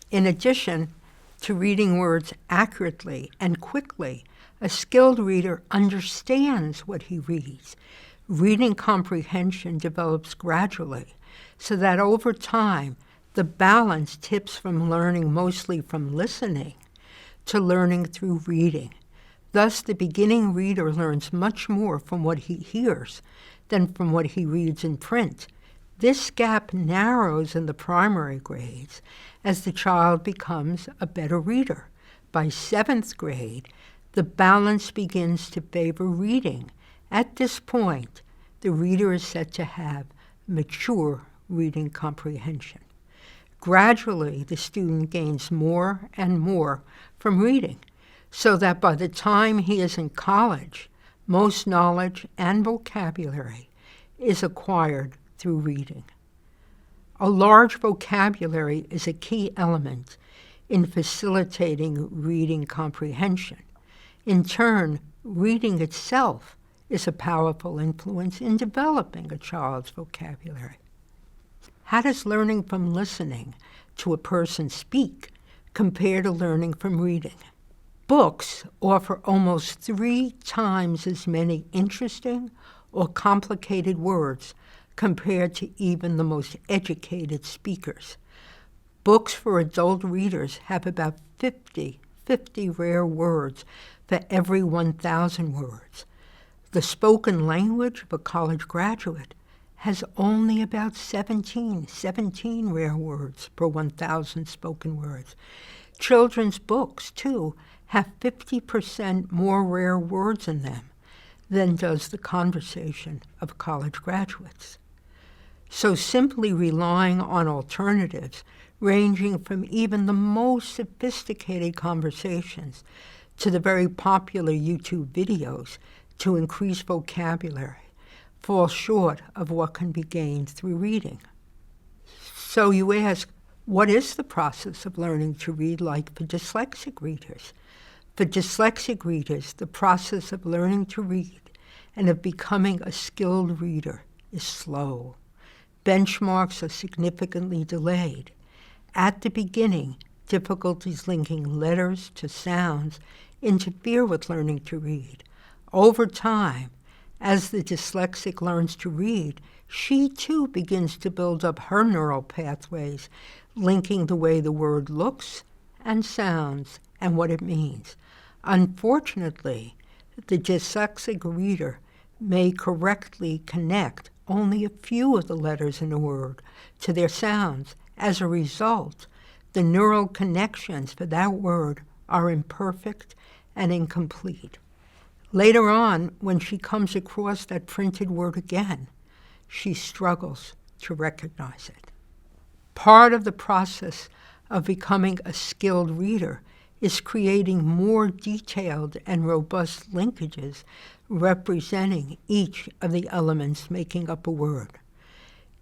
In addition to reading words accurately and quickly, a skilled reader understands what he reads. Reading comprehension develops gradually, so that over time, the balance tips from learning mostly from listening to learning through reading. Thus, the beginning reader learns much more from what he hears than from what he reads in print. This gap narrows in the primary grades as the child becomes a better reader. By 7th grade, the balance begins to favor reading. At this point, the reader is said to have mature reading comprehension. Gradually, the student gains more and more from reading, so that by the time he is in college, most knowledge and vocabulary is acquired through reading. A large vocabulary is a key element in facilitating reading comprehension. In turn, reading itself is a powerful influence in developing a child's vocabulary. How does learning from listening to a person speak compare to learning from reading? Books offer almost 3 times as many interesting or complicated words compared to even the most educated speakers. Books for adult readers have about 50 rare words for every 1,000 words. The spoken language of a college graduate has only about 17 rare words per 1,000 spoken words. Children's books, too, have 50% more rare words in them than does the conversation of college graduates. So simply relying on alternatives, ranging from even the most sophisticated conversations to the very popular YouTube videos to increase vocabulary, falls short of what can be gained through reading. So you ask, what is the process of learning to read like for dyslexic readers? For dyslexic readers, the process of learning to read and of becoming a skilled reader is slow. Benchmarks are significantly delayed. At the beginning, difficulties linking letters to sounds interfere with learning to read. Over time, as the dyslexic learns to read, she too begins to build up her neural pathways, linking the way the word looks and sounds and what it means. Unfortunately, the dyslexic reader may correctly connect only a few of the letters in a word to their sounds. As a result, the neural connections for that word are imperfect and incomplete. Later on, when she comes across that printed word again, she struggles to recognize it. Part of the process of becoming a skilled reader is creating more detailed and robust linkages representing each of the elements making up a word.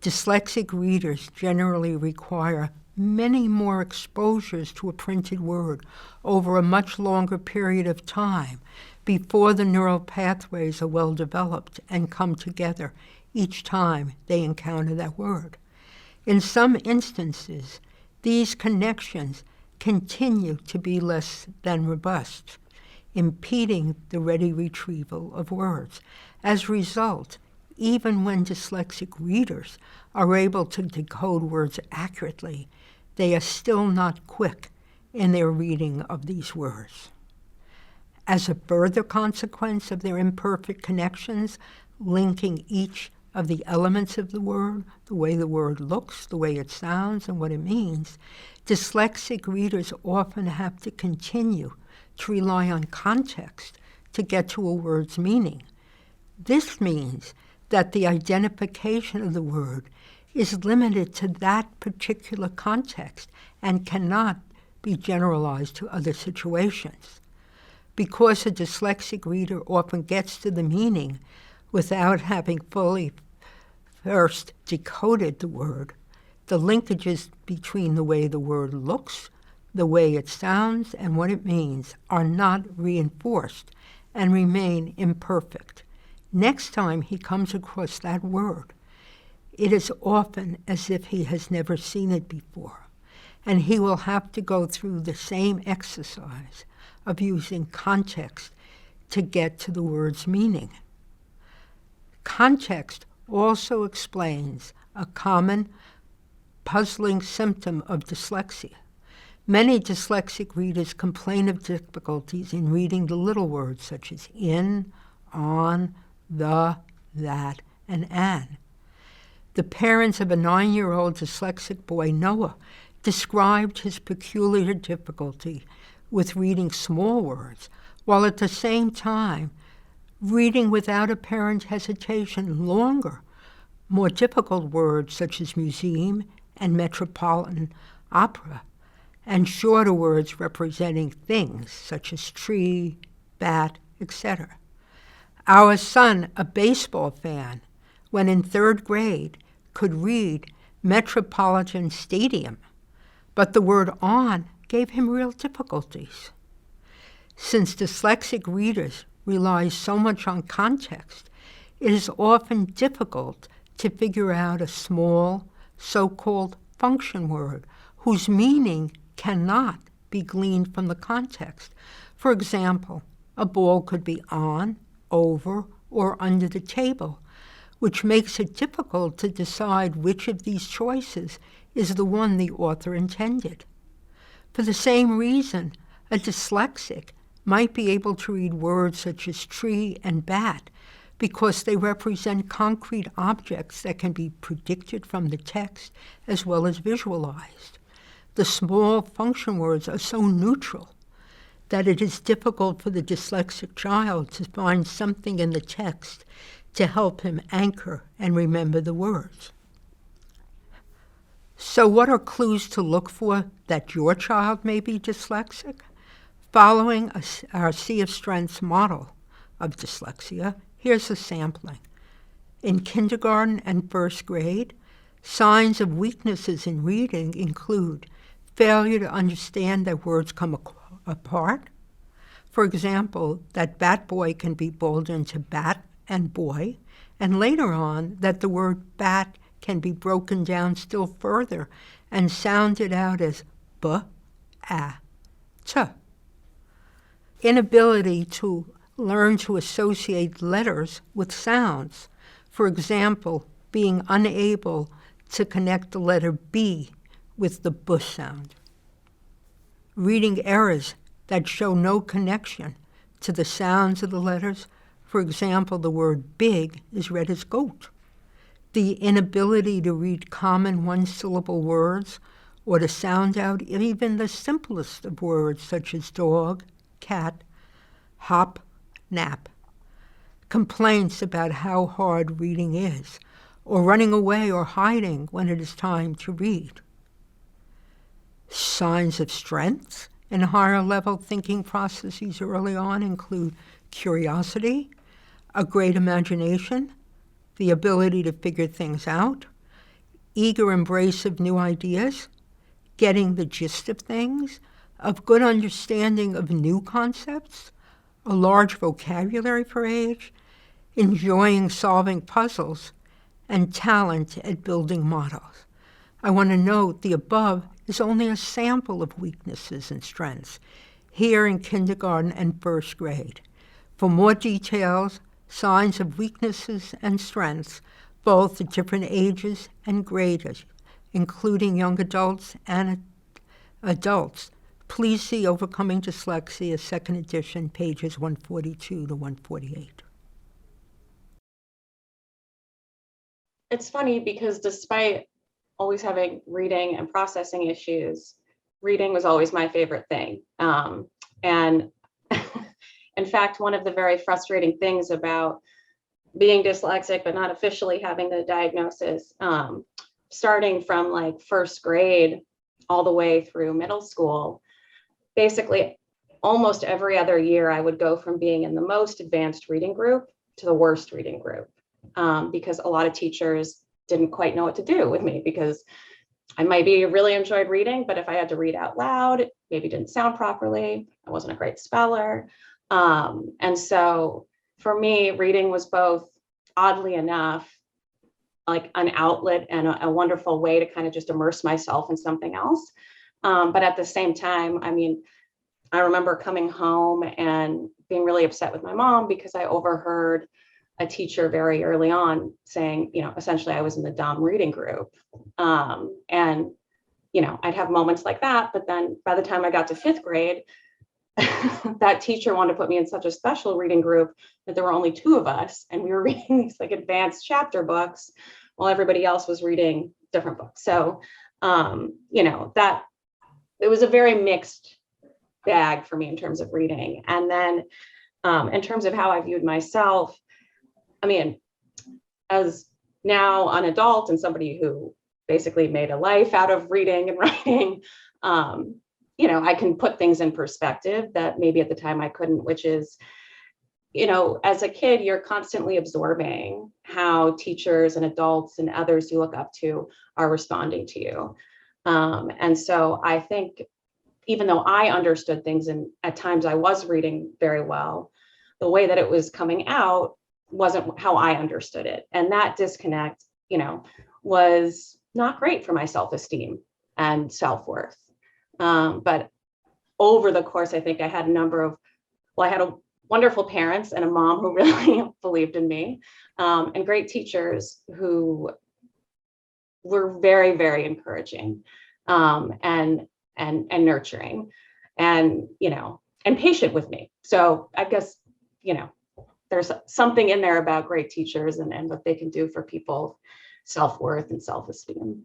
Dyslexic readers generally require many more exposures to a printed word over a much longer period of time before the neural pathways are well developed and come together each time they encounter that word. In some instances, these connections continue to be less than robust, impeding the ready retrieval of words. As a result, even when dyslexic readers are able to decode words accurately, they are still not quick in their reading of these words. As a further consequence of their imperfect connections, linking each of the elements of the word, the way the word looks, the way it sounds, and what it means, dyslexic readers often have to continue to rely on context to get to a word's meaning. This means that the identification of the word is limited to that particular context and cannot be generalized to other situations. Because a dyslexic reader often gets to the meaning without having fully first decoded the word, the linkages between the way the word looks, the way it sounds, and what it means are not reinforced and remain imperfect. Next time he comes across that word, it is often as if he has never seen it before. and he will have to go through the same exercise of using context to get to the word's meaning. Context also explains a common puzzling symptom of dyslexia. Many dyslexic readers complain of difficulties in reading the little words such as in, on, the, that, and an. The parents of a 9-year-old dyslexic boy, Noah, described his peculiar difficulty with reading small words, while at the same time reading without apparent hesitation longer, more difficult words such as museum and metropolitan opera, and shorter words representing things such as tree, bat, etc. Our son, a baseball fan, when in 3rd grade, could read Metropolitan Stadium, but the word on gave him real difficulties. Since dyslexic readers rely so much on context, it is often difficult to figure out a small, so-called function word whose meaning cannot be gleaned from the context. For example, a ball could be on, over, or under the table, which makes it difficult to decide which of these choices is the one the author intended. For the same reason, a dyslexic might be able to read words such as tree and bat because they represent concrete objects that can be predicted from the text as well as visualized. The small function words are so neutral that it is difficult for the dyslexic child to find something in the text to help him anchor and remember the words. So what are clues to look for that your child may be dyslexic? Following our Sea of Strengths model of dyslexia, here's a sampling. In kindergarten and 1st grade, signs of weaknesses in reading include failure to understand that words come apart. For example, that bat boy can be bold into bat and boy, and later on that the word bat can be broken down still further and sounded out as b, a, t. Inability to learn to associate letters with sounds. For example, being unable to connect the letter B with the b sound. Reading errors that show no connection to the sounds of the letters. For example, the word big is read as goat. The inability to read common one-syllable words or to sound out even the simplest of words such as dog, cat, hop, nap. Complaints about how hard reading is, or running away or hiding when it is time to read. Signs of strengths in higher level thinking processes early on include curiosity, a great imagination, the ability to figure things out, eager embrace of new ideas, getting the gist of things, of good understanding of new concepts, a large vocabulary for age, enjoying solving puzzles, and talent at building models. I want to note the above is only a sample of weaknesses and strengths here in kindergarten and 1st grade. For more details, signs of weaknesses and strengths, both at different ages and grades, including young adults and adults, please see Overcoming Dyslexia, 2nd edition, pages 142 to 148. It's funny because despite always having reading and processing issues, reading was always my favorite thing. And in fact, one of the very frustrating things about being dyslexic, but not officially having the diagnosis, starting from like 1st grade all the way through middle school, basically almost every other year I would go from being in the most advanced reading group to the worst reading group, because a lot of teachers didn't quite know what to do with me because I maybe really enjoyed reading, but if I had to read out loud, it maybe didn't sound properly. I wasn't a great speller. And so for me, reading was both, oddly enough, like an outlet and a wonderful way to kind of just immerse myself in something else. But at the same time, I mean, I remember coming home and being really upset with my mom because I overheard a teacher very early on saying, you know, essentially I was in the dumb reading group. And, you know, I'd have moments like that. But then by the time I got to fifth grade, that teacher wanted to put me in such a special reading group that there were only two of us. And we were reading these like advanced chapter books while everybody else was reading different books. So, you know, that it was a very mixed bag for me in terms of reading. And then in terms of how I viewed myself, I mean, as now an adult and somebody who basically made a life out of reading and writing, you know, I can put things in perspective that maybe at the time I couldn't, which is, you know, as a kid, you're constantly absorbing how teachers and adults and others you look up to are responding to you. And so I think even though I understood things and at times I was reading very well, the way that it was coming out wasn't how I understood it. And that disconnect, you know, was not great for my self-esteem and self-worth. But over the course, I think I had I had a wonderful parents and a mom who really believed in me, and great teachers who were very, very encouraging, and nurturing, and, you know, and patient with me. So I guess, you know, there's something in there about great teachers and what they can do for people's self-worth and self-esteem.